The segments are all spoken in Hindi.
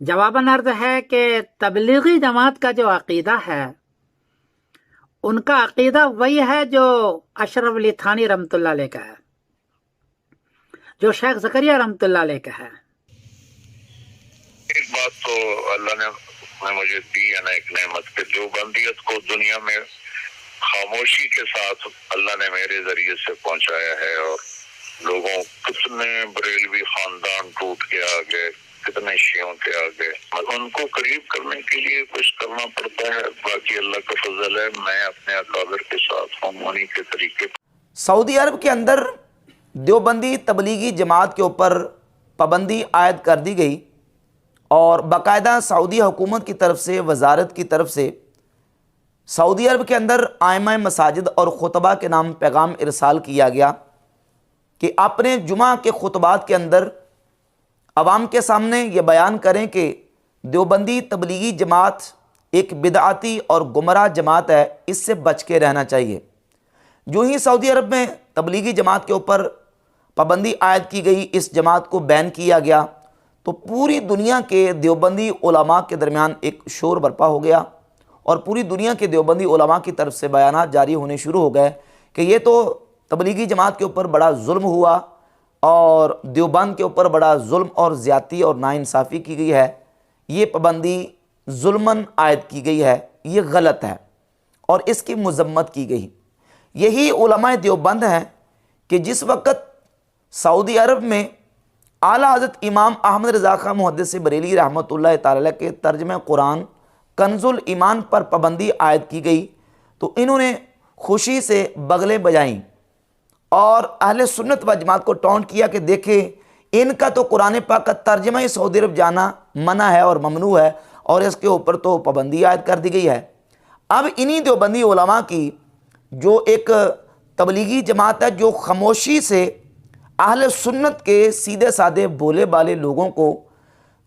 जवाबन अर्ज है कि तबलीगी जमात का जो अकीदा है उनका अकीदा वही है जो अशरफ अली थानी रहमतुल्लाह अलैह का है, जो शेख ज़करिया रहमतुल्लाह अलैह का है। एक बात तो अल्लाह ने मुझे दी है ना, एक नेमत के जो बंदियत को दुनिया में खामोशी के साथ अल्लाह ने मेरे जरिए से पहुंचाया है, और लोगों कितने बरेलवी खानदान टूट के आ गए, कितने शियों के आगे, उनको करीब करने के लिए कुछ करना पड़ता है। बाकी अल्लाह का फजल है, मैं अपने अकाबिर के साथ हूँ उन्हीं के तरीके। सऊदी अरब के अंदर देवबंदी तबलीगी जमात के ऊपर पाबंदी आयद कर दी गई और बाकायदा सऊदी हुकूमत की तरफ से, वजारत की तरफ से सऊदी अरब के अंदर आइमा मसाजिद और खुतबा के नाम पैगाम इरसाल किया गया कि अपने जुमा के खुतबात के अंदर अवाम के सामने ये बयान करें कि देवबंदी तबलीगी जमात एक बिदआती और गुमराह जमात है, इससे बच के रहना चाहिए। जो ही सऊदी अरब में तबलीगी जमात के ऊपर पाबंदी आयद की गई, इस जमात को बैन किया गया, तो पूरी दुनिया के देवबंदी उलमा के दरमियान एक शोर बर्पा हो गया और पूरी दुनिया के देवबंदी उलमा की तरफ से बयानात जारी होने शुरू हो गए कि ये तो तबलीगी जमात के ऊपर बड़ा जुल्म हुआ और देवबंद के ऊपर बड़ा जुल्म और ज़्यादती और नाइंसाफ़ी की गई है, ये पाबंदी जुल्मन आयद की गई है, ये गलत है और इसकी मज़म्मत की गई। यही उलमाए देवबंद हैं कि जिस वक़्त सऊदी अरब में आला हज़रत इमाम अहमद रज़ा खां मुहद्दिस बरेली रहमतुल्लाह तआला के तर्जुमे कुरान कंजुल ईमान पर पाबंदी आयद की गई, तो इन्होंने खुशी से बगलें बजाईं और अहले सुन्नत व जमात को टॉन्ट किया कि देखें इनका तो कुरान पाक का तर्जमा ही सऊदी अरब जाना मना है और ममनू है और इसके ऊपर तो पाबंदी आयद कर दी गई है। अब इन्हीं देवबंदी उलमा की जो एक तबलीगी जमात है जो खामोशी से अहले सुन्नत के सीधे साधे भोले भाले लोगों को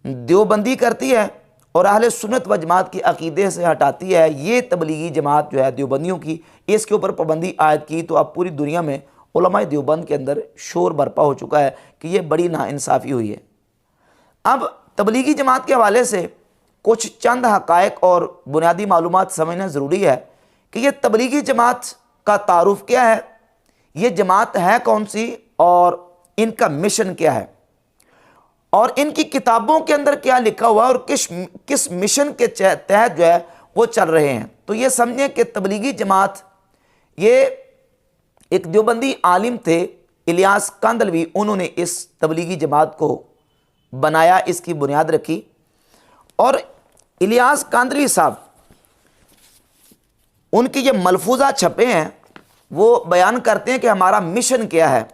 देवबंदी करती है और अहले सुन्नत व जमात की अकीदे से हटाती है, ये तबलीगी जमात जो है देवबंदियों की, इसके ऊपर पाबंदी आयद की, तो अब पूरी दुनिया में उलमाए देवबंद के अंदर शोर बर्पा हो चुका है कि ये बड़ी नाइंसाफ़ी हुई है। अब तबलीगी जमात के हवाले से कुछ चंद हक़ाइक़ और बुनियादी मालूमात समझना ज़रूरी है कि ये तबलीगी जमात का तारुफ़ क्या है, ये जमात है कौन सी और इनका मिशन क्या है और इनकी किताबों के अंदर क्या लिखा हुआ है और किस मिशन के तहत जो है वो चल रहे हैं। तो ये समझें कि तबलीगी जमात, ये एक देवबंदी आलिम थे इलियास कांदलवी, उन्होंने इस तबलीगी जमात को बनाया, इसकी बुनियाद रखी। और इलियास कांदलवी साहब, उनके ये मलफूजा छपे हैं, वो बयान करते हैं कि हमारा मिशन क्या है।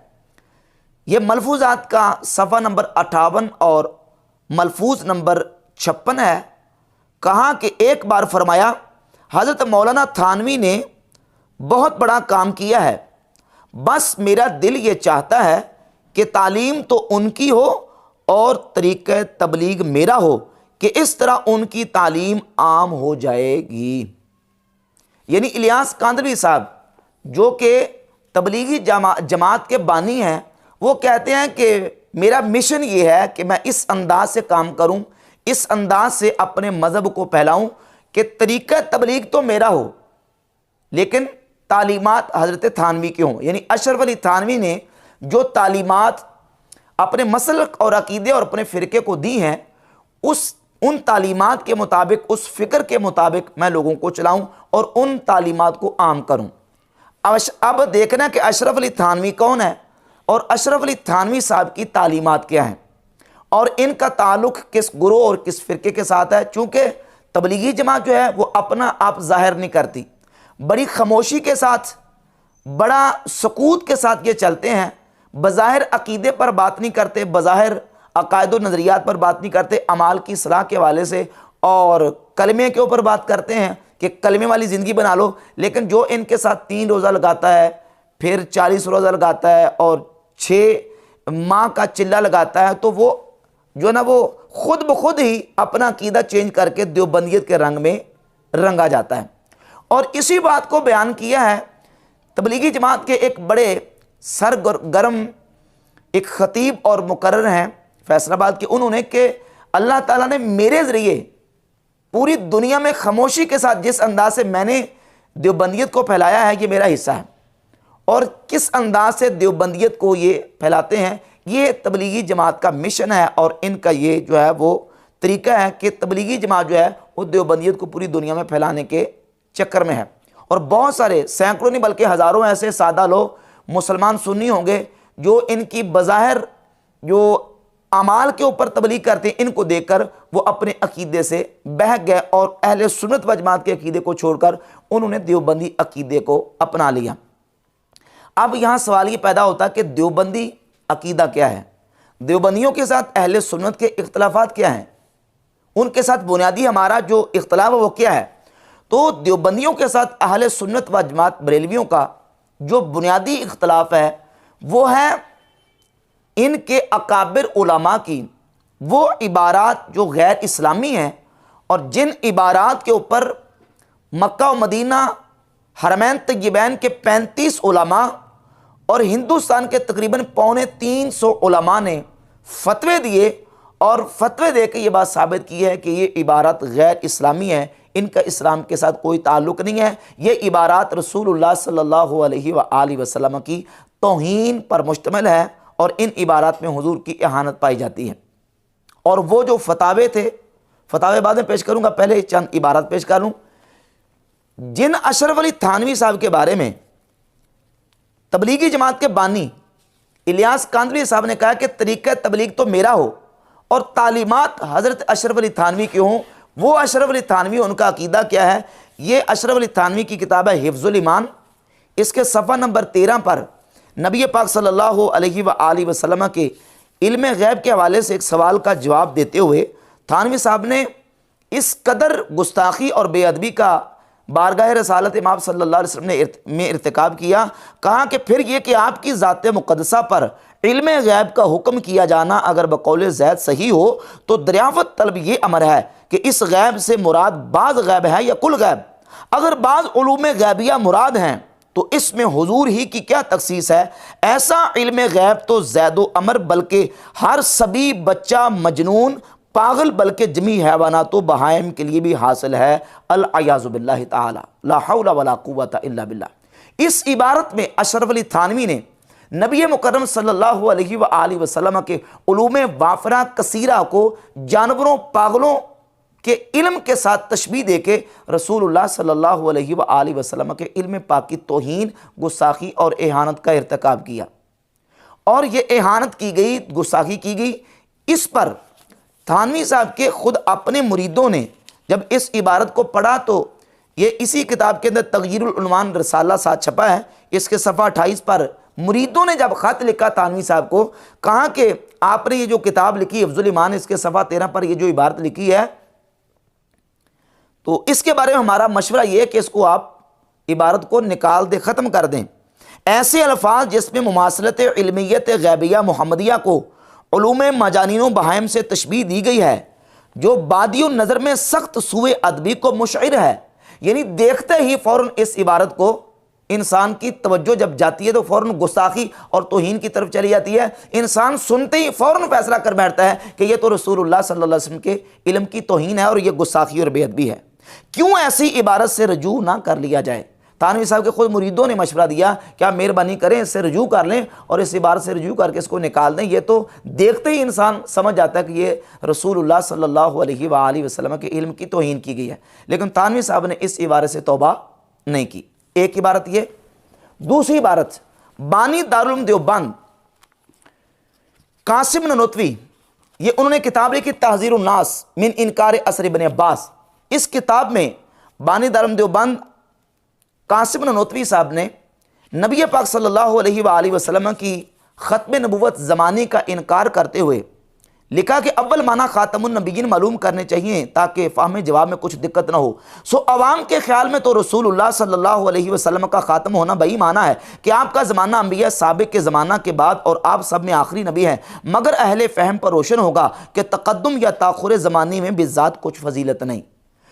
ये मलफूजात का सफ़ा नंबर 58 और मलफूज नंबर 56 है। कहा कि एक बार फरमाया, हज़रत मौलाना थानवी ने बहुत बड़ा काम किया है, बस मेरा दिल ये चाहता है कि तालीम तो उनकी हो और तरीक़े तबलीग मेरा हो कि इस तरह उनकी तालीम आम हो जाएगी। यानी इलियास कांदलवी साहब जो कि तबलीगी जमात के बानी हैं, वो कहते हैं कि मेरा मिशन ये है कि मैं इस अंदाज से काम करूं, इस अंदाज से अपने मज़हब को फैलाऊं कि तरीक़ा तबलीग तो मेरा हो लेकिन तालीमात हज़रत थानवी के हों। यानी अशरफ अली थानवी ने जो तालीमात अपने मसलक और अकीदे और अपने फ़िरके को दी हैं, उन तालीमात के मुताबिक, उस फ़िक्र के मुताबिक मैं लोगों को चलाऊं और उन तालीमात को आम करूं। अब देखना कि अशरफ अली थानवी कौन है और अशरफ अली थानवी साहब की तालीमात क्या हैं और इनका ताल्लुक़ किस गुरोह और किस फ़िरके के साथ है। चूँकि तबलीगी जमात जो है वो अपना आप ज़ाहिर नहीं करती, बड़ी खामोशी के साथ, बड़ा सकूत के साथ ये चलते हैं। बज़ाहिर अकीदे पर बात नहीं करते, बज़ाहिर अकायद व नज़रियात पर बात नहीं करते, अमाल की सलाह के हवाले से और कलमे के ऊपर बात करते हैं कि कलमे वाली ज़िंदगी बना लो। लेकिन जो इनके साथ 3 रोज़ा लगाता है, फिर 40 रोज़ा लगाता है और 6 माह का चिल्ला लगाता है, तो वो जो है ना वो खुद ब खुद ही अपना अकीदा चेंज करके देवबंदियत के रंग में रंगा जाता है। और इसी बात को बयान किया है तबलीगी जमात के एक बड़े सरगर्म एक ख़तीब और मुकर्रर हैं फैसलाबाद के, उन्होंने कि अल्लाह ताला ने मेरे ज़रिए पूरी दुनिया में खामोशी के साथ जिस अंदाज से मैंने देवबंदियत को फैलाया है, ये मेरा हिस्सा है। और किस अंदाज से देवबंदियत को ये फैलाते हैं, ये तबलीगी जमात का मिशन है और इनका ये जो है वो तरीका है कि तबलीगी जमात जो है वो देवबंदियत को पूरी दुनिया में फैलाने के चक्कर में है। और बहुत सारे सैकड़ों नहीं बल्कि हज़ारों ऐसे सादा लोग मुसलमान सुन्नी होंगे जो इनकी बज़ाहिर जो अमाल के ऊपर तबलीग करते हैं, इनको देखकर वो अपने अकीदे से बहक गए और अहले सुन्नत व जमात के अकीदे को छोड़कर उन्होंने देवबंदी अकीदे को अपना लिया। अब यहाँ सवाल ये पैदा होता है कि देवबंदी अकीदा क्या है, देवबंदियों के साथ अहले सुन्नत के इख्तलाफात क्या हैं, उनके साथ बुनियादी हमारा जो इख्तलाफ है वो क्या है। तो देवबंदियों के साथ अहले सुन्नत व जमात बरेलवियों का जो बुनियादी इख्तलाफ है वो है इनके अकाबिर उलमा की वो इबारात जो गैर इस्लामी हैं और जिन इबारात के ऊपर मक्का और मदीना हरमैन तय्यबैन के 35 उलमा और हिंदुस्तान के तकरीबन 350 उलमा ने फतवे दिए और फतवे दे के ये बात साबित की है कि ये इबारत गैर इस्लामी है, इनका इस्लाम के साथ कोई ताल्लुक़ नहीं है। ये इबारत रसूलुल्लाह सल्लल्लाहु अलैहि वसल्लम की तौहीन पर मुश्तमिल है और इन इबारत में हुजूर की इहानत पाई जाती है। और वो जो फतावे थे, फतावे बाद में पेश करूँगा, पहले चंद इबारत पेश कर लूँ। जिन अशरफ अली थानवी साहब के बारे में तबलीगी जमात के बानी इलियास कांदवी साहब ने कहा कि तरीक़ा तबलीग तो मेरा हो और तालीमात हज़रत अशरफ अली थानवी की हों, वो अशरफ अली थानवी उनका अकीदा क्या है। ये अशरफ अली थानवी की किताब है हिफ्ज़ुल ईमान। इसके सफ़ा नंबर 13 पर नबी पाक सल्लल्लाहु अलैहि वसल्लम के इल्म गैब के हवाले से एक सवाल का जवाब देते हुए थानवी साहब ने इस कदर गुस्ताखी और बेअदबी का बारगाह रसालत इमाम सल्लल्लाहु अलैहि वसल्लम में इर्तिकाब किया। कहा कि फिर यह कि आपकी ज़ात मुक़द्दसा पर इल्म गैब का हुक्म किया जाना अगर बकौल ज़ैद सही हो तो दरियाफ़त तलब ये अमर है कि इस गैब से मुराद बाज़ गैब है या कुल गैब। अगर बाज़ उलूम गैबिया मुराद हैं तो इसमें हुजूर ही की क्या तखसीस है। ऐसा इल्म गैब तो ज़ैदो अमर बल्कि हर सभी बच्चा मजनून पागल बल्कि जमी हैवानात बहाइम के लिए भी हासिल है। अल-अयाज़ु बिल्लाहि ताला ला हौला वला कुव्वता इल्ला बिल्लाह। इस इबारत में अशरफ अली थानवी ने नबी मुकर्रम सल्लल्लाहु अलैहि वसल्लम के उलूम वाफरा कसीरा को जानवरों पागलों के इल्म के साथ तशबीह दे के रसूलुल्लाह सल्लल्लाहु अलैहि वसल्लम के इल्म पाक की तौहीन, गुस्ताखी और एहानत का इर्तिकाब किया। और ये एहानत की गई, गुस्ताखी की गई। इस पर थानवी साहब के खुद अपने मुरीदों ने जब इस इबारत को पढ़ा तो ये इसी किताब के अंदर तग़यीरुल उन्वान रसाला साथ छपा है। इसके सफ़ा 28 पर मुरीदों ने जब ख़त लिखा थानवी साहब को, कहा कि आपने ये जो किताब लिखी हिफ्ज़ुल ईमान, इसके सफ़ा 13 पर ये जो इबारत लिखी है तो इसके बारे में हमारा मशवरा ये है कि इसको आप इबारत को निकाल दें, ख़त्म कर दें। ऐसे अल्फाज जिसमें मुमासलत इल्मियत गैबिया मुहम्मदिया को उलूम मजानीन बहाइम से तशबीह दी गई है जो बादियो नज़र में सख्त सूए अदबी को मुशइर है। यानी देखते ही फ़ौरन इस इबारत को इंसान की तवज्जो जब जाती है तो फ़ौरन गुस्ताखी और तौहीन की तरफ चली जाती है। इंसान सुनते ही फ़ौरन फैसला कर बैठता है कि यह तो रसूलुल्लाह सल्लल्लाहु अलैहि वसल्लम के इल्म की तौहीन है और यह गुस्ताखी और बेअदबी है। क्यों ऐसी इबारत से रजू ना कर लिया जाए। थानवी साहब के खुद मुरीदों ने मशवरा दिया कि आप मेहरबानी करें इससे रजू कर लें और इस इबारत से रजू करके इसको निकाल दें। ये तो देखते ही इंसान समझ जाता है कि ये रसूलुल्लाह सल्लल्लाहु अलैहि वसल्लम के इल्म की तौहीन की गई है। लेकिन थानवी साहब ने इस इबारत से तौबा नहीं की। एक इबारत ये। दूसरी इबारत बानी दारुल उलूम देवबंद कासिम ननोतवी, ये उन्होंने किताब लिखी तहज़ीरुन नास मिन इनकार असर इब्न अब्बास। इस किताब में बानी दारुल उलूम देवबंद कासिम ननोतवी साहब ने नबी पाक सल्लल्लाहु अलैहि वसल्लम की ख़त्म नबुव्वत ज़माने का इनकार करते हुए लिखा कि अव्वल माना खातमुन नबीयीन मालूम करने चाहिए ताकि फ़हम जवाब में कुछ दिक्कत ना हो। सो अवाम के ख्याल में तो रसूलुल्लाह सल्लल्लाहु अलैहि वसल्लम का ख़ातम होना वही माना है कि आपका ज़माना अंबिया साबिक़ के ज़माना के बाद और आप सब में आखिरी नबी हैं, मगर अहले फ़हम पर रोशन होगा कि तक़द्दुम या ताख़ुर ज़माने में बिज़ात कुछ फजीलत नहीं।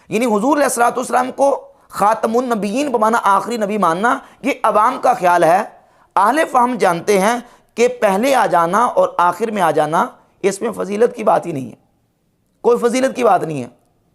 यानी हुज़ूर अलैहिस्सलातु वस्सलाम को ख़ातमुन नबीयीन बमाना आखिरी नबी मानना ये अवाम का ख्याल है। अहले फ़हम जानते हैं कि पहले आ जाना और आखिर में आ जाना इसमें फजीलत की बात ही नहीं है, कोई फजीलत की बात नहीं है,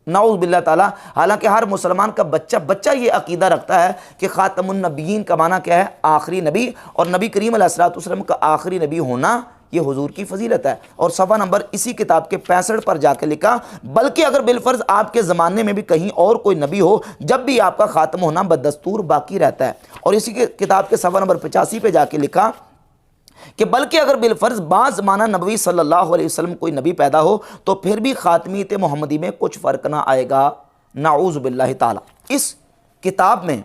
नाउज़ बिल्लाह ताला। हालांकि हर मुसलमान का बच्चा ये अकीदा रखता है कि ख़ातमुन नबीयीन का माना क्या है, आखिरी नबी, और नबी करीम अलैहिस्सलातु वस्सलाम का आखिरी नबी होना ये हुजूर की फजीलत है। और सफ़ा नंबर इसी किताब के 65 पर जाके लिखा, बल्कि अगर बिलफर्ज आपके ज़माने में भी कहीं और कोई नबी हो, जब भी आपका ख़ात्म होना बदस्तूर बाकी रहता है। और इसी के किताब के सफ़ा नंबर 85 पे जाके लिखा कि बल्कि अगर बिलफर्ज बाज़ ज़माना नबी सल्लल्लाहु अलैहि वसल्लम कोई नबी पैदा हो तो फिर भी ख़ातमियत मोहम्मदी में कुछ फ़र्क ना आएगा, नाऊज़ बिल्लाहि ताला। इस किताब में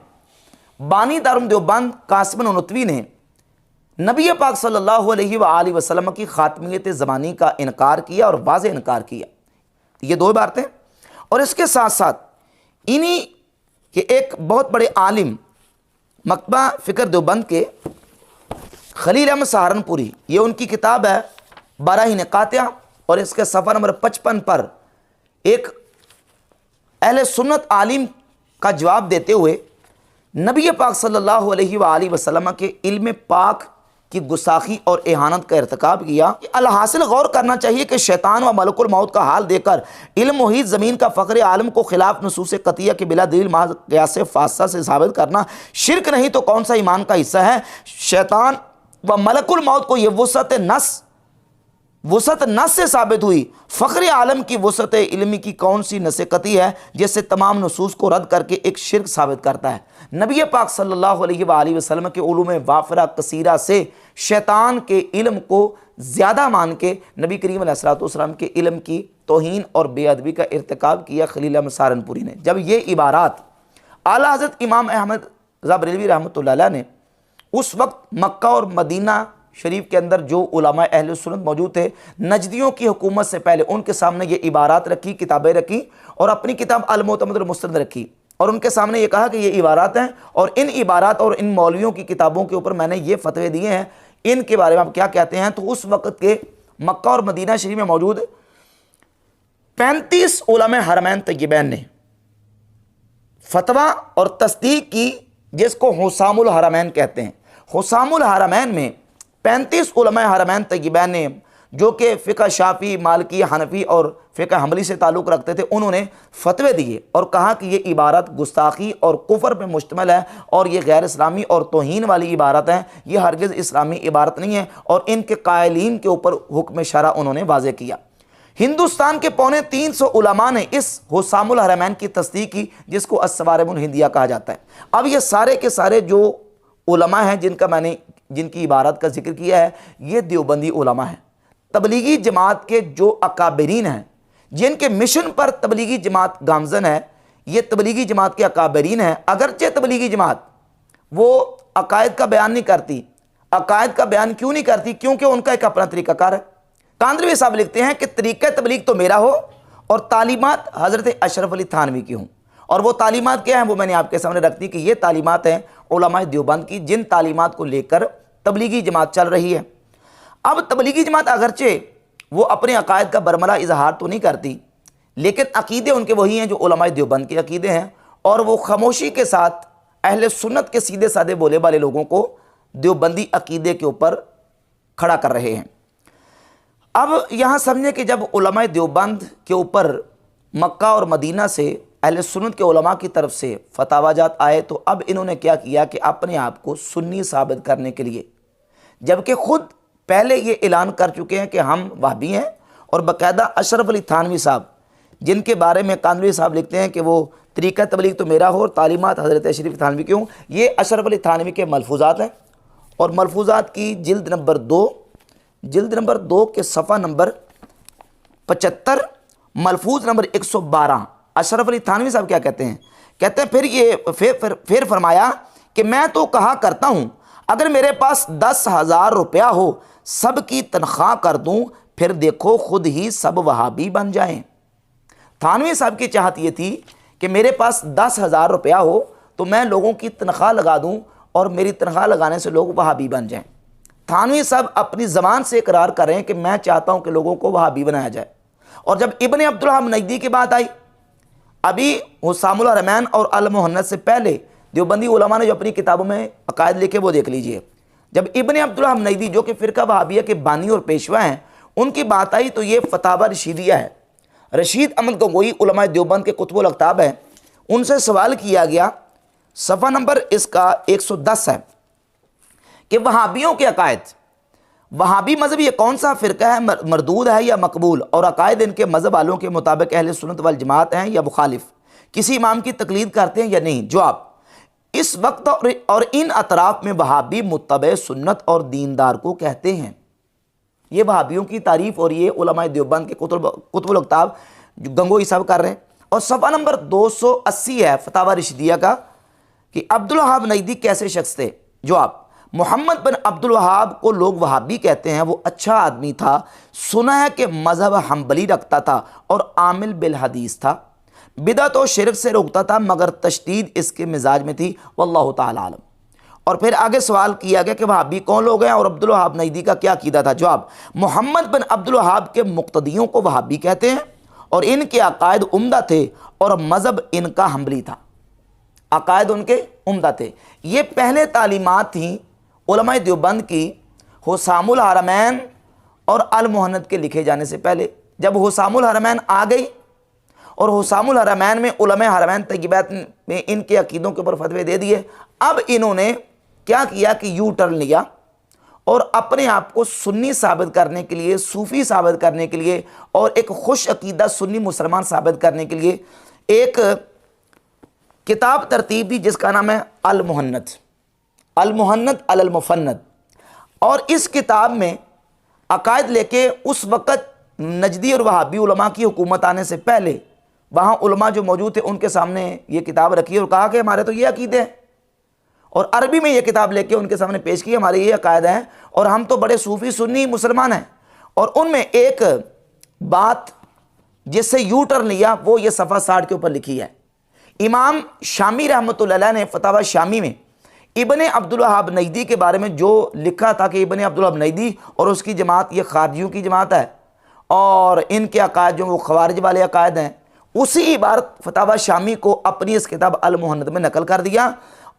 बानी दारुल देवबंद कासिम ननवी ने नबी पाक सल्लल्लाहु अलैहि वसल्लम की ख़ातमियत ज़मानी का इनकार किया और वाज़ेह इनकार किया। ये दो बातें। और इसके साथ साथ इन्हीं के एक बहुत बड़े आलिम मकतबा फ़िक्र देवबंद के खलील अहमद सहारनपुरी, ये उनकी किताब है बाराहीन कातिया, और इसके सफ़ा नंबर 55 पर एक अहले सुन्नत आलिम का जवाब देते हुए नबी पाक सल्लल्लाहु अलैहि वसल्लम के इल्म पाक की गुस्ताखी और एहानत का इर्तिकाब किया। अलहासिल गौर करना चाहिए कि शैतान व मलकुल मौत का हाल देकर इल्म मुहीत ज़मीन का फ़ख्र आलम को खिलाफ नसूस कतिया के बिला दलील महज़ क़ियास फ़ासिदा से साबित करना शिरक नहीं तो कौन सा ईमान का हिस्सा है। शैतान व मलकुल मौत को यह वसत नस से साबित हुई, फ़ख्र आलम की वसत इल्मी की कौन सी नसेकती है जिससे तमाम नसूस को रद्द करके एक शिरक साबित करता है। नबी पाक सल्लल्लाहु अलैहि वसल्लम के उलूम वाफ़िरा कसीरा से शैतान के इल्म को ज़्यादा मान के नबी करीम अलैहिस्सलातु वस्सलाम के इल्म की तौहीन और बेअदबी का इर्तिकाब किया खलील अहमद सहारनपुरी ने। जब ये इबारात आला हज़रत इमाम अहमद रज़ा बरेलवी रहमतुल्लाह अलैह ने उस वक्त मक्का और मदीना शरीफ के अंदर जो उलमा अहले सुन्नत मौजूद थे, नजदियों की हुकूमत से पहले उनके सामने ये इबारात रखी, किताबें रखी और अपनी किताब अल-मुअतमद मुस्तनद रखी और उनके सामने ये कहा कि ये इबारात हैं और इन इबारात और इन मौलवियों की किताबों के ऊपर मैंने ये फतवे दिए हैं, इनके बारे में आप क्या कहते हैं। तो उस वक्त के मक्का और मदीना शरीफ में मौजूद 35 उलमा हरमैन तय्यबैन ने फतवा और तस्दीक की, जिसको हुसामुल हरमैन कहते हैं। हुसामुल हरमैन में 35 उलमा हरमैन तय्यबैन ने, जो कि फ़िक़ह शाफ़ी, मालिकी, हनफ़ी और फ़िक़ह हम्बली से ताल्लुक़ रखते थे, उन्होंने फतवे दिए और कहा कि ये इबारत गुस्ताखी और कुफ़र पर मुश्तमिल है और ये गैर इस्लामी और तौहीन वाली इबारत है, ये हरगिज़ इस्लामी इबारत नहीं है और इनके कायलीन के ऊपर हुक्म शरा उन्होंने वाज़ेह किया। हिंदुस्तान के 350 उलमा ने इस हुसामुल हरमैन की तस्दीक की, जिसको अस्सवारिमुल हिंदिया कहा जाता है। अब ये सारे के सारे जो उलमा हैं जिनकी इबारत का जिक्र किया है, ये देवबंदी उलमा हैं। तबलीगी जमात के जो अकाबरीन हैं, जिनके मिशन पर तबलीगी जमात गामजन है, ये तबलीगी जमात के अकाबरीन हैं। अगरचे तबलीगी जमात वो अकायद का बयान नहीं करती। अकायद का बयान क्यों नहीं करती? क्योंकि उनका एक अपना तरीक़ाकार है। कांदरवी साहब लिखते हैं कि तरीक़ा तबलीग तो मेरा हो और तालीमात हज़रत अशरफ अली थानवी की हों। और वो तालीमात क्या हैं वो मैंने आपके सामने रख दी कि ये तालीमात हैं उलमाए देवबंद की, जिन तालीमात को लेकर तबलीगी जमात चल रही है। अब तबलीगी जमात अगरचे वो अपने अकायद का बरमला इजहार तो नहीं करती, लेकिन अकीदे उनके वही हैं जो उलमाए देवबंद के अकीदे हैं और वो खामोशी के साथ अहले सुन्नत के सीधे साधे बोले वाले लोगों को देवबंदी अकीदे के ऊपर खड़ा कर रहे हैं। अब यहाँ समझे कि जब उलमाए देवबंद के ऊपर मक्का और मदीना से अहले सुन्नत के उलमा की तरफ से फतावाजात आए, तो अब इन्होंने क्या किया कि अपने आप को सुन्नी साबित करने के लिए, जबकि खुद पहले ये ऐलान कर चुके हैं कि हम वहाबी हैं, और बाकायदा अशरफ अली थानवी साहब, जिनके बारे में कांदवी साहब लिखते हैं कि वो तरीक़ा तबलीग तो मेरा हो और तालीमात हज़रत अशरफ थानवी की हों, ये अशरफ अली थानवी के मलफूज़ात हैं। और मलफूज़ात की जिल्द नंबर 2 के सफ़ा नंबर 75 मलफूज नंबर 112 अशरफ अली थानवी साहब क्या कहते हैं? कहते हैं फिर फरमाया कि मैं तो कहा करता हूँ अगर मेरे पास 10,000 रुपया हो, सब की तनख्वाह कर दूँ, फिर देखो खुद ही सब वहाबी बन जाएं। थानवी साहब की चाहत ये थी कि मेरे पास 10,000 रुपया हो तो मैं लोगों की तनख्वाह लगा दूं और मेरी तनख्वाह लगाने से लोग वहाबी बन जाएं। थानवी साहब अपनी ज़बान से इकरार कर रहे हैं कि मैं चाहता हूं कि लोगों को वहाबी बनाया जाए। और जब इब्ने अब्दुल वहाब नजदी की बात आई, अभी हुसामुल हरमैन और अल मुहन्नद से पहले देवबंदी उलमा ने जो अपनी किताबों में अकायद लिखे वो देख लीजिए। जब इब्ने अब्दुल वहाब नजदी जो कि फ़िरका वहाबिया के बानी और पेशवा हैं उनकी बात आई तो ये फतावा रशीदिया है। रशीद अहमद गंगोई उलमा देवबंद के कुतुबुल अख्ताब है, उनसे सवाल किया गया, सफ़ा नंबर इसका 110 है कि वहाबियों के अकायद, वहाबी मज़हब ये कौन सा फ़िरका है, मरदूद है या मकबूल, और अकायद इनके मज़हब वालों के मुताबिक अहले सुन्नत वल जमात हैं या मुखालिफ, किसी इमाम की तकलीद करते हैं या नहीं। जवाब, इस वक्त और इन अतराफ़ में वहाबी मुत्तबे सुन्नत और दीनदार को कहते हैं। ये वहाबियों की तारीफ़ और ये उलमा देवबंद के कुतुबुल अख्ताब गंगोई साहब कर रहे हैं। और सफ़ा नंबर 280 है फतावा रशीदिया का कि अब्दुल वहाब नजदी कैसे शख्स थे। जवाब, मोहम्मद बिन अब्दुल वहाब को लोग वहाबी कहते हैं। वो अच्छा आदमी था, सुना है कि मज़हब हम्बली रखता था और आमिल बिल हदीस था, बिदअत और शिरक से रोकता था मगर तशदीद इसके मिजाज में थी। वल्लाहु ताला आलम। और फिर आगे सवाल किया गया कि वहाबी कौन लोग हैं और अब्दुल वहाब नजदी का क्या अकीदा था। जवाब, मोहम्मद बिन अब्दुल वहाब के मुक्तदियों को वहाबी कहते हैं और इनके अकायद उम्दा थे और मज़हब इनका हम्बली था। अकायद उनके उम्दा थे। ये पहले तालीमात थी उलमा देवबंद की हुसामुल हरमैन और अल मुहन्नद के लिखे जाने से पहले। जब हुसामुल हरमैन आ गई और हुसामुल हरमैन में उलमा हरमैन तय्यबात में इनके अकीदों के ऊपर फतवे दे दिए, अब इन्होंने क्या किया कि यू टर्न लिया और अपने आप को सुन्नी साबित करने के लिए, सूफ़ी साबित करने के लिए और एक खुश अकीदा सुन्नी मुसलमान साबित करने के लिए एक किताब तरतीब दी जिसका नाम है अल मुहन्नद, अल मुहन्नद अल मुफन्नद। और इस किताब में अकायद लेके उस वक़्त नजदी और वहाबी उलमा की हुकूमत आने से पहले वहाँ उलमा जो मौजूद थे उनके सामने ये किताब रखी और कहा कि हमारे तो ये अकीदे हैं, और अरबी में ये किताब लेके उनके सामने पेश की, हमारे ये अकायद हैं और हम तो बड़े सूफ़ी सुन्नी मुसलमान हैं। और उनमें एक बात जिससे यू टर्न लिया वो ये सफ़ा 60 के ऊपर लिखी है। इमाम शामी रहमतुल्लाह अलैह ने फतावा शामी में इब्ने अब्दुल वहाब नजदी के बारे में जो लिखा था कि इब्ने अब्दुल वहाब नजदी और उसकी जमात ये खारजियों की जमात है और इनके अकायद जो वो खवारिज वाले अकायद हैं, उसी इबारत फतावा शामी को अपनी इस किताब अल मुहन्नद में नकल कर दिया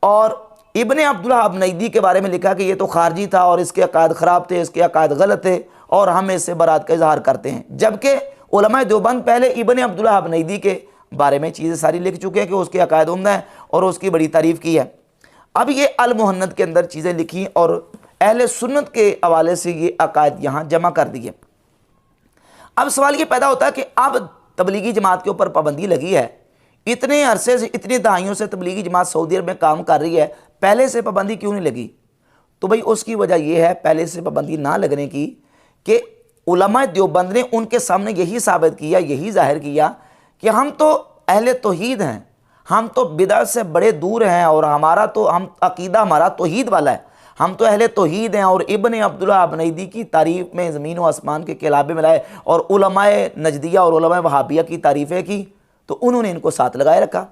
और इब्ने अब्दुल वहाब नजदी के बारे में लिखा कि ये तो खारजी था और इसके अकायद ख़राब थे, इसके अकायद गलत थे और हम इससे बरात का इजहार करते हैं। जबकि उलमा देवबंद पहले इब्ने अब्दुल वहाब नजदी के बारे में चीज़ें सारी लिख चुके हैं कि उसके अकायद उम्दा है और उसकी बड़ी तारीफ़ की है। अब ये अल मुहन्नद के अंदर चीज़ें लिखी और अहले सुन्नत के हवाले से ये अकायद यहाँ जमा कर दिए। अब सवाल ये पैदा होता है कि अब तबलीगी जमात के ऊपर पाबंदी लगी है, इतने अरसे से, इतनी दहाइयों से तबलीगी जमात सऊदी अरब में काम कर रही है, पहले से पाबंदी क्यों नहीं लगी? तो भाई उसकी वजह यह है पहले से पाबंदी ना लगने की कि उलमा देवबंद ने उनके सामने यही साबित किया, यही जाहिर किया कि हम तो अहले तौहीद हैं, हम तो बिदअत से बड़े दूर हैं और हमारा तो अकीदा हमारा तौहीद वाला है, हम तो अहले तौहीद हैं। और इब्ने अब्दुल वहाब नजदी की तारीफ़ में ज़मीन व आसमान के किलाबे मिलाए और उलमाए नजदिया और उलमाए वहाबिया की तारीफ़ें की, तो उन्होंने इनको साथ लगाए रखा,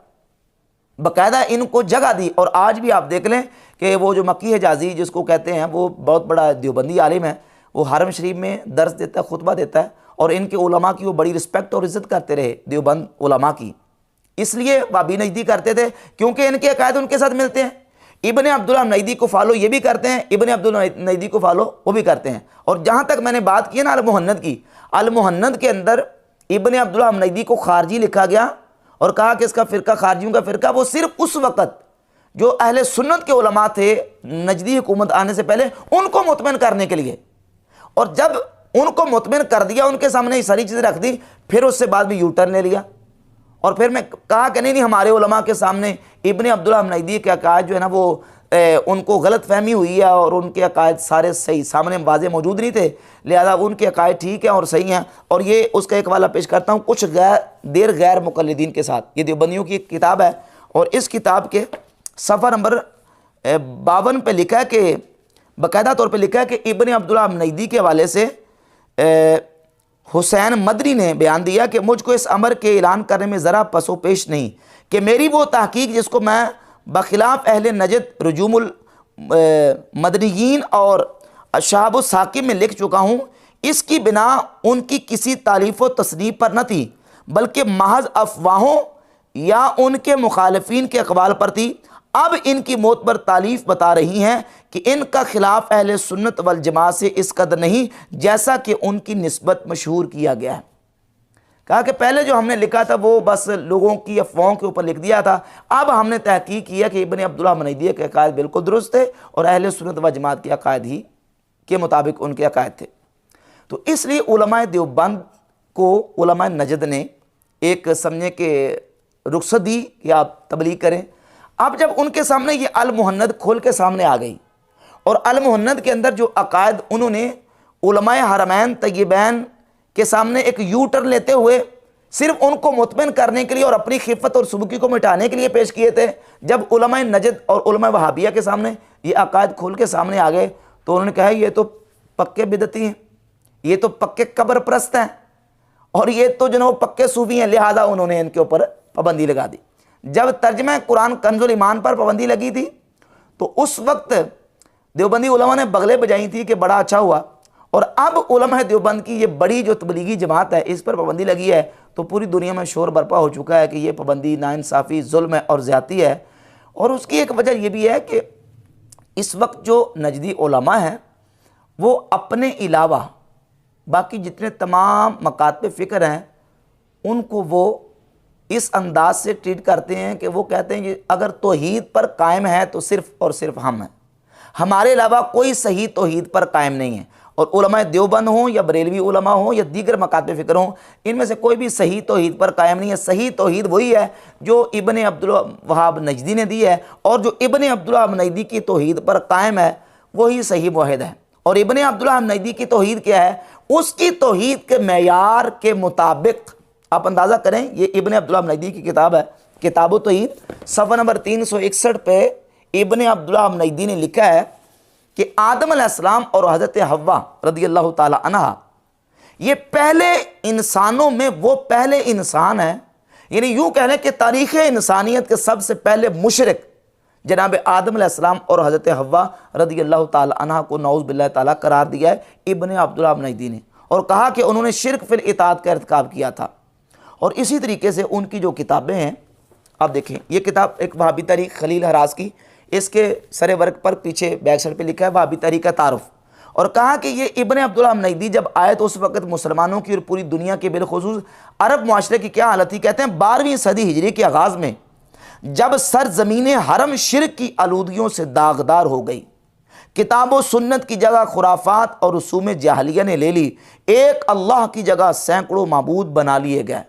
बाकायदा इनको जगह दी। और आज भी आप देख लें कि वो जो मक्की हिजाज़ी जिसको कहते हैं वो बहुत बड़ा देवबंदी आलिम है, वो हरम शरीफ में दर्स देता है, खुतबा देता है और इनके उलमा की वो बड़ी रिस्पेक्ट और इज़्ज़त करते रहे देवबंद उलमा की। इसलिए वहाबी नजदी करते थे क्योंकि इनके अकायद उनके साथ मिलते हैं। इब्ने अब्दुल वहाब नजदी को फॉलो ये भी करते हैं, इब्ने अब्दुल नजदी को फॉलो वो भी करते हैं। और जहाँ तक मैंने बात की ना अल मुहन्नद की, अल मुहन्नद के अंदर इब्ने अब्दुल वहाब नजदी को खारजी लिखा गया और कहा कि इसका फ़िरका खारजियों का फ़िरका, वो सिर्फ उस वक़्त जो अहले सुन्नत के उलमा थे नजदी हुकूमत आने से पहले उनको मुतमिन करने के लिए। और जब उनको मुतमिन कर दिया, उनके सामने ये सारी चीज़ें रख दी, फिर उससे बाद में यू टर्न ले लिया और फिर मैं कहा कि नहीं हमारे उलमा के सामने इब्ने अब्दुल वहाब नजदी के अकायद जो है ना वो उनको गलत फहमी हुई है और उनके अकायद सारे सही सामने वाज़े मौजूद नहीं थे, लिहाजा उनके अकायद ठीक हैं और सही हैं। और ये उसका एक वाला पेश करता हूँ, कुछ गैर मुक़ल्लिदीन के साथ। ये देवबंदियों की एक किताब है और इस किताब के सफ़ा नंबर 52 पे लिखा है कि बाकायदा तौर पे लिखा है कि इब्ने अब्दुल वहाब नजदी के हवाले से हुसैन मदनी ने बयान दिया कि मुझको इस अमर के ऐलान करने में ज़रा पसोपेश नहीं कि मेरी वो तहकीक जिसको मैं बखिलाफ़ अहले नजद रुजूमुल मदनीयीन और शहाब साकिब में लिख चुका हूँ, इसकी बिना उनकी किसी तारीफ़ व तसनीफ़ पर न थी, बल्कि महज अफवाहों या उनके मुखालफीन के अक़वाल पर थी। अब इनकी मौत पर तारीफ़ बता रही हैं कि इनका खिलाफ अहले सुन्नत वल जमात से इस कदर नहीं जैसा कि उनकी निस्बत मशहूर किया गया है। कहा कि पहले जो हमने लिखा था वो बस लोगों की अफवाहों के ऊपर लिख दिया था, अब हमने तहकीक किया कि इब्न अब्दुल्लाह मनीदी के अकायद बिल्कुल दुरुस्त थे और अहले सुन्नत व जमात के अकायद ही के मुताबिक उनके अकायद थे। तो इसलिए उलमाए देवबंद को उलमाए नजद ने एक समझे कि रुख्सत दी कि आप तबलीग करें। अब जब उनके सामने ये अल मुहन्नद खोल के सामने आ गई और अल मुहन्नद के अंदर जो अकायद उन्होंने उलमाए हरमैन तय्यबैन के सामने एक यू टर्न लेते हुए सिर्फ उनको मुतमिन करने के लिए और अपनी खिफत और सुबकी को मिटाने के लिए पेश किए थे, जब उलमाए नजद और उलमाए वहाबिया के सामने ये अकायद खोल के सामने आ गए तो उन्होंने कहा ये तो पक्के बिदती हैं, ये तो पक्के कब्र परस्त हैं और ये तो जो पक्के सूफी हैं, लिहाजा उन्होंने इनके ऊपर पाबंदी लगा दी। जब तर्जमा कुरान कंजुल ईमान पर पाबंदी लगी थी तो उस वक्त देवबंदी उलमा ने बगले बजाई थी कि बड़ा अच्छा हुआ, और अब उलमा देवबंद की ये बड़ी जो तबलीगी जमात है इस पर पाबंदी लगी है तो पूरी दुनिया में शोर बर्पा हो चुका है कि ये पाबंदी नाइंसाफ़ी, जुल्म है और ज़्यादती है। और उसकी एक वजह यह भी है कि इस वक्त जो नजदी उलमा हैं वो अपने अलावा बाकी जितने तमाम मकातब फ़िक्र हैं उनको वो इस अंदाज से ट्रीट करते हैं कि वो कहते हैं कि अगर तौहीद पर कायम है तो सिर्फ़ और सिर्फ हम हैं, हमारे अलावा कोई सही तौहीद पर कायम नहीं है। और उलमाए देवबंद हों या बरेलवी उलमा हों या दीगर मकातब फ़िक्र हों, इनमें से कोई भी सही तौहीद पर कायम नहीं है। सही तौहीद वही है जो इब्न अब्दुल वहाब नजदी ने दी है, और जो इब्न अब्दुल्लाह नजदी की तौहीद पर कायम है वही सही मुआहिद है। और इब्न अब्दुल्लाह नजदी की तौहीद क्या है? उसकी तौहीद के मेयार के मुताबिक आप अंदाज़ा करें, ये इब्न अब्दुल्लाह नजदी की किताब है, किताब तौहीद, सफ़ा नंबर 361 पे इब्न अब्दुल्लाह नजदी ने लिखा है कि आदम अलैहिस्सलाम और हज़रत हव्वा रज़ियल्लाहु ताला अन्हा ये पहले इंसानों में वो पहले इंसान है, यानी यूँ कह लें कि तारीख़ इंसानियत के सबसे पहले मुशरिक जनाब आदम अलैहिस्सलाम और हज़रत हव्वा रज़ियल्लाहु ताला अन्हा को नऊज़ बिल्लाह ताला करार दिया है इब्न अब्दुल्लाह नजदी ने, और कहा कि उन्होंने शिर्क फिल इताअत का इर्तिकाब किया था। और इसी तरीके से उनकी जो किताबें हैं आप देखें, ये किताब एक वहाबी तारीख खलील हराज की, इसके सरे वर्क पर पीछे बैक साइड पे लिखा है वहाबी तारीख का तारुफ, और कहा कि ये इब्न अब्दुल्लाह नजदी जब आए तो उस वक्त मुसलमानों की और पूरी दुनिया के बिलखुसूस अरब मुआशरे की क्या हालत थी। कहते हैं 12वीं सदी हिजरी के आगाज़ में जब सर ज़मीन हरम शिर्क की आलूदियों से दागदार हो गई, किताब व सुन्नत की जगह खुराफात और रसूम जाहलिया ने ले ली, एक अल्लाह की जगह सैकड़ों माबूद बना लिए गए।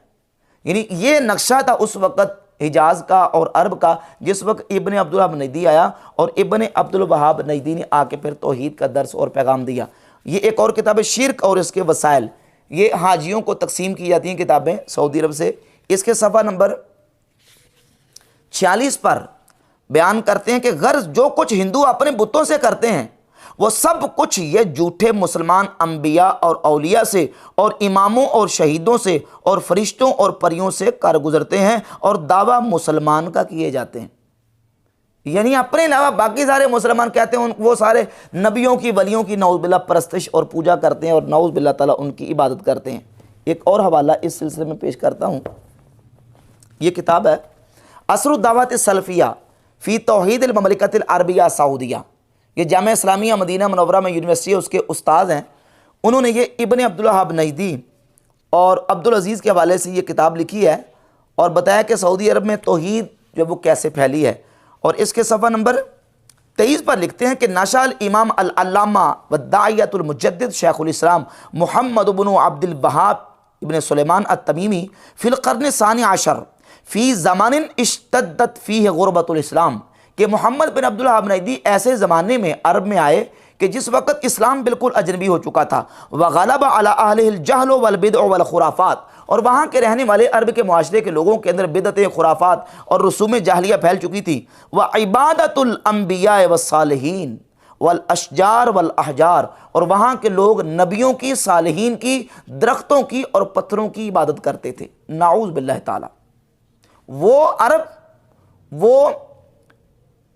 यानी ये नक्शा था उस वक़्त हिजाज का और अरब का, जिस वक्त इब्न अब्दुल्लाह नजदी आया और इब्न अब्दुल वहाब नजदी ने आके फिर तौहीद का दर्स और पैगाम दिया। ये एक और किताब है शिर्क और इसके वसाइल, ये हाजियों को तकसीम की जाती हैं किताबें सऊदी अरब से। इसके सफ़ा नंबर 46 पर बयान करते हैं कि गर्ज जो कुछ हिंदू अपने बुतों से करते हैं वो सब कुछ ये झूठे मुसलमान अंबिया और औलिया से और इमामों और शहीदों से और फरिश्तों और परियों से कर गुजरते हैं और दावा मुसलमान का किए जाते हैं। यानी अपने अलावा बाकी सारे मुसलमान कहते हैं वो सारे नबियों की वलियों की नऊज़ बिल्लाह परस्तिश और पूजा करते हैं और नऊज़ बिल्लाह ताला उनकी इबादत करते हैं। एक और हवाला इस सिलसिले में पेश करता हूँ, ये किताब है असरुद्दावत सल्फिया फ़ी तौहीद ममलिकत अरबिया सऊदिया, ये जामिया इस्लामिया मदीना मुनव्वरा में यूनिवर्सिटी है, उसके उस्ताद हैं। उन्होंने ये इब्न अब्दुल्लाह नजदी और अब्दुल अजीज़ के हवाले से ये किताब लिखी है और बताया कि सऊदी अरब में तौहीद जो वो कैसे फैली है। और इसके सफ़ा नंबर 23 पर लिखते हैं कि नशाल इमाम अल-अल्लामा व दाइयतुल मुजद्दिद शेखुल इस्लाम मुहम्मद इब्न अब्दुल वहाब इब्न सुलेमान अत-तमीमी फिल क़र्न सानी आशर फ़ी ज़मानिन इश्तद्दत फ़ीह गुरबतुल इस्लाम, कि मोहम्मद बिन अब्दुल्लाह नजदी ऐसे ज़माने में अरब में आए कि जिस वक़्त इस्लाम बिल्कुल अजनबी हो चुका था। व ग़लबा अला अहलिल जहल वल बिदअ वल खुराफात, और वहाँ के रहने वाले अरब के मुआशरे के लोगों के अंदर बिदअतें, खुराफात और रसूम जाहलिया फैल चुकी थी। व इबादतुल अंबिया व सालिहीन, वल अशजार वल अहजार, और वहाँ के लोग नबियों की, सालिहीन की, दरख्तों की और पत्थरों की इबादत करते थे। नाऊज़ बिल्लाह ताला। वो अरब, वो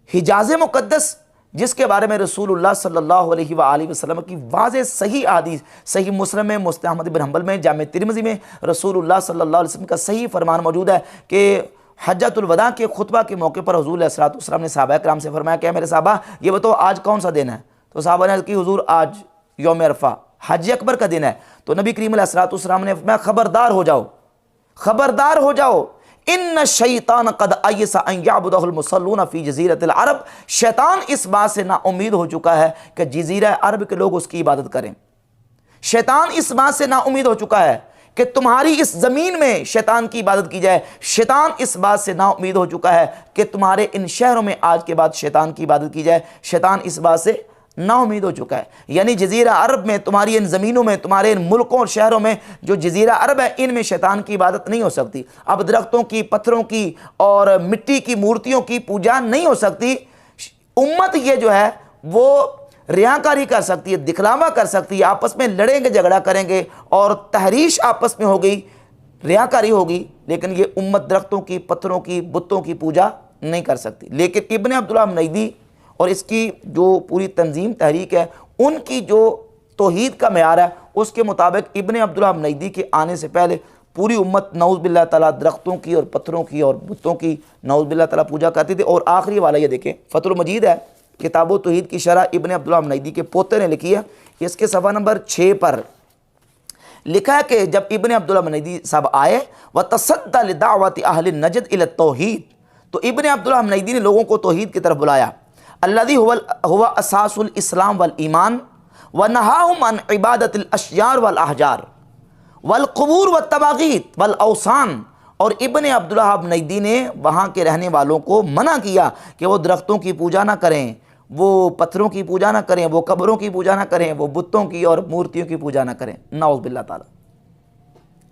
हिजाज़ मुक़द्दस जिसके बारे में रसूलुल्लाह सल्लल्लाहु अलैहि वसल्लम की वाज़ेह सही हदीस, सही मुस्लिम में, मुस्नद अहमद बिन हंबल में, जामे तिरमिज़ी में रसूलुल्लाह सल्लल्लाहु अलैहि वसल्लम का सही फरमान मौजूद है कि हज्जतुल वदा के खुतबा के मौके पर हुज़ूर अलैहिस्सलातु वस्सलाम ने सहाबा कराम से फरमाया कि मेरे साहबा ये बताओ आज कौन सा दिन है? तो साहबा ने कि हुज़ूर आज यौम अरफा हज अकबर का दिन है। तो नबी करीम अलैहिस्सलातु वस्सलाम ने फरमाया खबरदार हो जाओ, खबरदार हो जाओ, इन्न शैतान कद अयसा अन यअबुदहुल मुसल्लून फी जज़ीरतिल अरब, शैतान इस बात से नाउमीद हो चुका है कि जज़ीरा अरब के लोग उसकी इबादत करें। शैतान इस बात से नाउमीद हो चुका है कि तुम्हारी इस ज़मीन में शैतान की इबादत की जाए। शैतान इस बात से नाउमीद हो चुका है कि तुम्हारे इन शहरों में आज के बाद शैतान की इबादत की जाए। शैतान इस बात से नाउमीद हो चुका है। यानी जज़ीरा अरब में, तुम्हारी इन ज़मीनों में, तुम्हारे इन मुल्कों और शहरों में जो जज़ीरा अरब है, इनमें शैतान की इबादत नहीं हो सकती। अब दरख्तों की, पत्थरों की और मिट्टी की मूर्तियों की पूजा नहीं हो सकती। उम्मत ये जो है वो रियाकारी कर सकती है, दिखलावा कर सकती है, आपस में लड़ेंगे, झगड़ा करेंगे और तहरीश आपस में हो गई, रियाकारी होगी, लेकिन ये उम्मत दरख्तों की, पत्थरों की, बुतों की पूजा नहीं कर सकती। लेकिन इब्न अब्दुल्लाह मुनैदी और इसकी जो पूरी तंजीम तहरीक है, उनकी जो तौहीद का मेयार है, उसके मुताबिक इब्न अब्दुल्लाह मुनैदी के आने से पहले पूरी उम्मत नऊज़ बिल्लाह ताला दरख्तों की और पत्थरों की और बुतों की नऊज़ बिल्लाह ताला पूजा करती थी। और आखिरी वाला ये देखें, फतहुल मजीद है, किताब तौहीद की शरह इब्न अब्दुल्लाह मुनैदी के पोते ने लिखी है। इसके सफ़ा नंबर 6 पर लिखा है कि जब इब्न अब्दुल्लाह मुनैदी साहब आए व तसद्दा लिदावत अहल नजद इला तौहीद, तो इब्न अब्दुल्लाह मुनैदी ने लोगों को तौहीद की तरफ बुलाया। अल्लज़ी हुवा असासुल इस्लाम वल ईमान व नहाहुम अन इबादतिल अशजार वल अहजार वल क़ुबूर व तवागीत वल औसान। और इब्न अब्दुल्लाह मुनैदी ने वहाँ के रहने वालों को मना किया कि वो दरख्तों की पूजा ना करें, वो पत्थरों की पूजा ना करें, वो कब्रों की पूजा ना करें, वो बुतों की और मूर्तियों की पूजा ना करें। नाउज़ बिल्लाह ताला।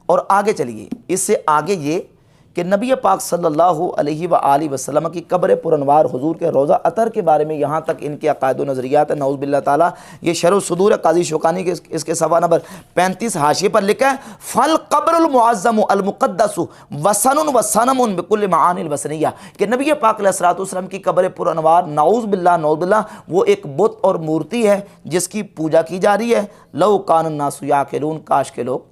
और आगे चलिए, इससे आगे ये कि नबी पाक सल्लल्लाहु अलैहि वसल्लम की कब्र पुरनवार हुजूर के रोज़ा अतर के बारे में यहाँ तक इनके अक़ायद व नज़रियात है। नऊज़ बिल्लाह ताला। ये शरह सुदूर काजी शौकानी के इसके सफ़ा नंबर 35 हाशिए पर लिखा है, फ़ल क़ब्रुल मुअज़्ज़म अल मुक़द्दस वसनुन व सनमुन बिकुल्ल मानिल वसनिया, कि नबी पाक अलैहिस्सलातु वस्सलाम की कब्र पुरनवार नऊज़ बिल्लाह वो एक बुत और मूर्ति है जिसकी पूजा की जा रही है। लौ कान नासु याक़िलून, काश के लोग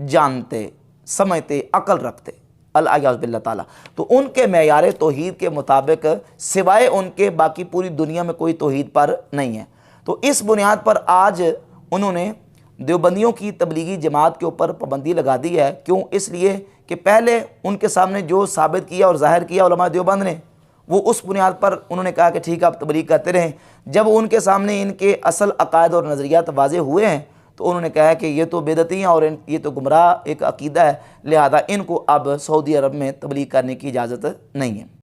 जानते, समझते, अकल रखते। अल-अयाज़ बिल्लाह ताला। तो उनके मेयार तौहीद के मुताबिक सिवाय उनके बाकी पूरी दुनिया में कोई तौहीद पर नहीं है। तो इस बुनियाद पर आज उन्होंने देवबंदियों की तबलीगी जमात के ऊपर पाबंदी लगा दी है। क्यों? इसलिए कि पहले उनके सामने जो साबित किया और ज़ाहिर किया उलमा देवबंद ने, वो उस बुनियाद पर उन्होंने कहा कि ठीक है आप तबलीग करते रहें। जब उनके सामने इनके असल अक़ायद और नज़रियात वाज़ेह हुए हैं तो उन्होंने कहा कि ये तो बेदती हैं और ये तो गुमराह एक अकीदा है, लिहाजा इनको अब सऊदी अरब में तबलीग करने की इजाज़त नहीं है।